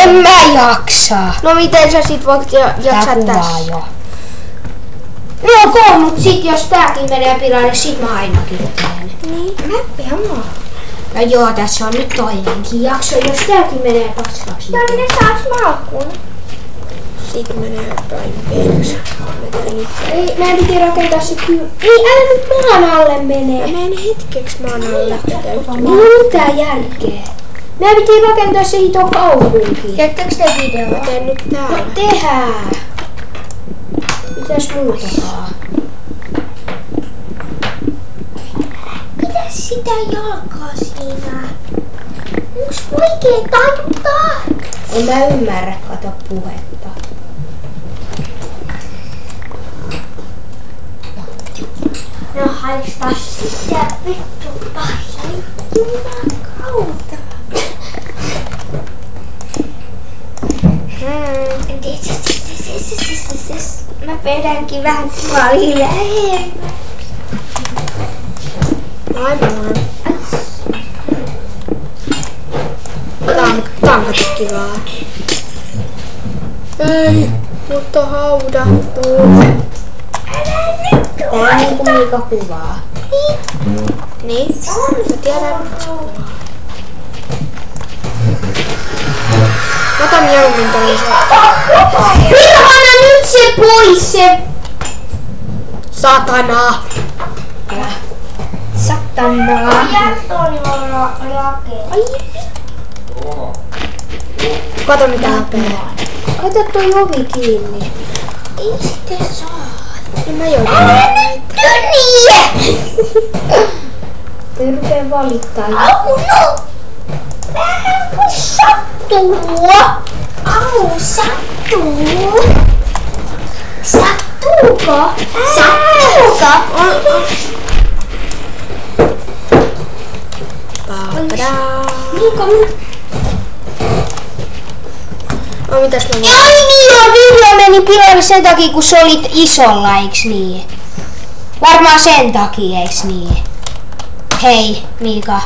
En mä jaksa. No miten sä sit voit jaksaa tässä? Jo. No kun, mut sit jos tääkin menee pilalle, sit mä ainakin teen. Niin. No joo, tässä on nyt toinenkin jakso, jos tääkin menee paskaksi. No ne saaks malkun. Sit menee toinen. Ei, meidän piti rakentaa se kyllä. Ei, älä nyt maan alle mene. Mä menen hetkeksi maan alle. Ei ole mitään järkeä. Meidän piti rakentaa se hito kaupunkiin. Teettekö te videoa? Mä teen nyt täällä. No tehdään. Mitäs muutakaan? Mitäs sitä jalkaa siinä? Onks vaikee tajuttaa? En mä ymmärrä, kato puhetta. No haista sitä vittu pahia jumakauta. Mä vedänkin vähän paljon lähemmä. Aivan. Tää on kivaa. Ei, mutta haudattuu. Tää on niinku Miika kuvaa. Niin? Mä tiedän, että se kuvaa. Mä otan mieluummin toisen. Anna nyt se pois se! Satana! Satana! Kato mitä häpeää. Laita toi ovi kiinni. Ei sitten saa. Niin mä joudun. Ei rupee valittaa. Au no! Vähän kun sattuu. Au sattuu. Sattuuko? Sattuuko? Miika, No mitäs mä voin? ai niin joo, video meni pilalle sen takia kun sä olit isolla, eiks niin? Varmaan sen takia, eiks niin? Hei, Miika.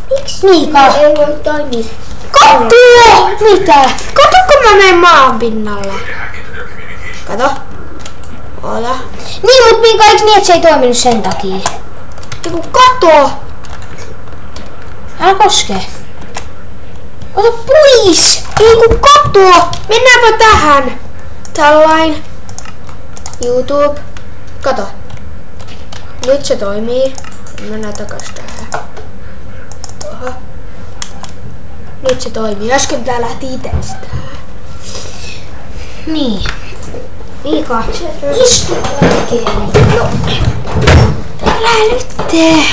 Miksi Miika? ei voi toimia? Katso! Mitä? Kato kun mä menen maan pinnalla. Kato. Ota. Niin, mut Miika, eiks niin, et se ei toiminut sen takia? Joku kato. Älä koske. Ota pois! Joku kato. Mennäänpä tähän. Tällain. YouTube. Kato. Nyt se toimii. Mennään takas tähän. Oho. Nyt se toimii. Äsken tää lähti itsestään. Niin. Miika, istu oikein. No. Älä nyt tee.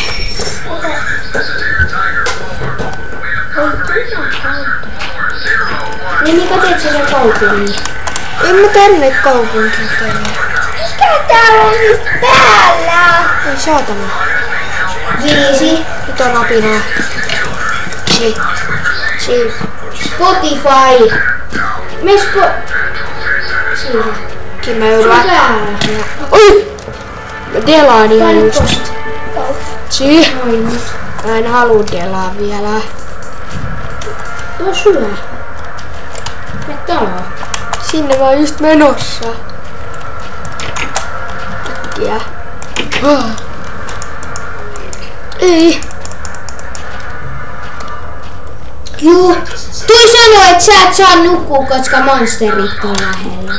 Niin Miika, teet sä sen kaupungin? En mä tänne kaupunkiin tänne. Mikä täällä on nyt päällä? Ei saatana. 5. Nyt on apinaa. Spotify. Siihen. Kyllä mä joudun Täällä. Oi! Mä delaan ihan just. Sii. Noin. Mä en haluu delaa vielä. Tuo syö. Me taloon. Sinne mä oon just menossa. Äkkiä. Ei. Juu. Toi sanoo, et sä et saa nukkua, koska monsterit on lähellä.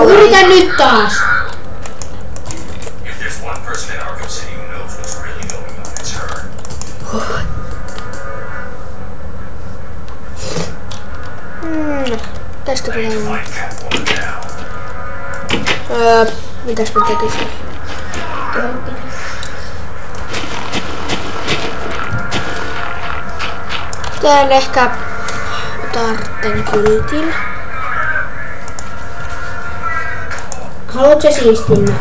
Yritä nyt taas. Tästä pitää mitäs mä tekisin? Teen ehkä tartten kyltin. Haluatko siistin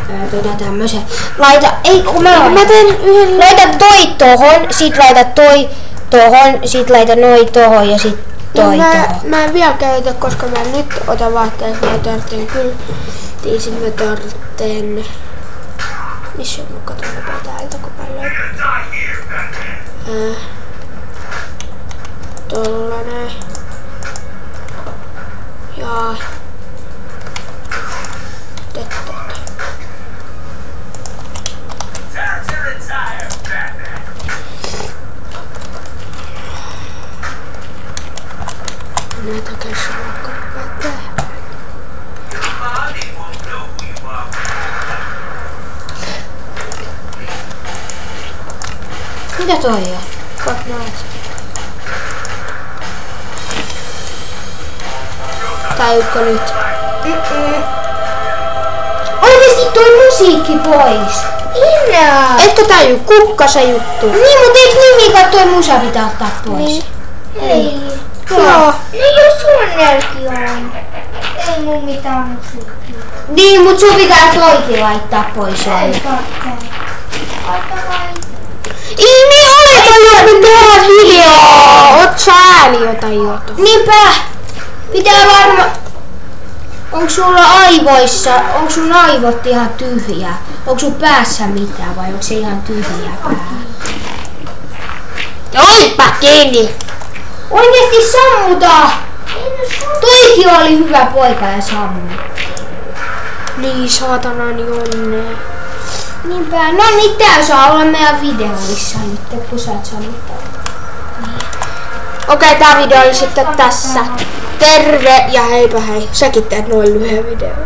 tämmösen? Laita, ei kun mä teen yhden. Laita toi tohon, sit laita toi tohon, sit laita noi tohon ja sit toi tohon. Mä en vielä käytä, koska mä nyt otan vaatteet, mä tarvitsen kyltiin, sit mä tarvitsen. Missä mä katon täältä kun mä löydän. Tollanen. Ja... Näitä käsiä alkaa. Mitä toi on? Kat näet. Tajuutko nyt? Oikeesti toi musiikki pois. Inna! Etkö taju? Kukka se juttu. Niin, mut eiks niin toi musa pitää ottaa pois? Niin. Ei. Joo. Niin jos suunnelki on. Ei mun mitään musiikkia. Niin, mut sun pitää toikin laittaa pois. Ei tarvitse. Ihme olet jos me tehdään videoa! Oot sä ääni jotain jotain? Niinpä! Pitää varma... Onks sulla aivoissa, onks sun aivot ihan tyhjää? Onks sun päässä mitään vai onks se ihan tyhjää pää? Oipa kiinni! Oikeesti sammuta! Toikin oli hyvä poika ja sammutti. Niin saatanani onnea. Niinpä, no niin tää saa olla meidän videoissa nyt, kun sä et sammuttaa. Okei, tää video oli sitten tässä. Terve ja heipä hei. Säkin teet noin lyhyen videon.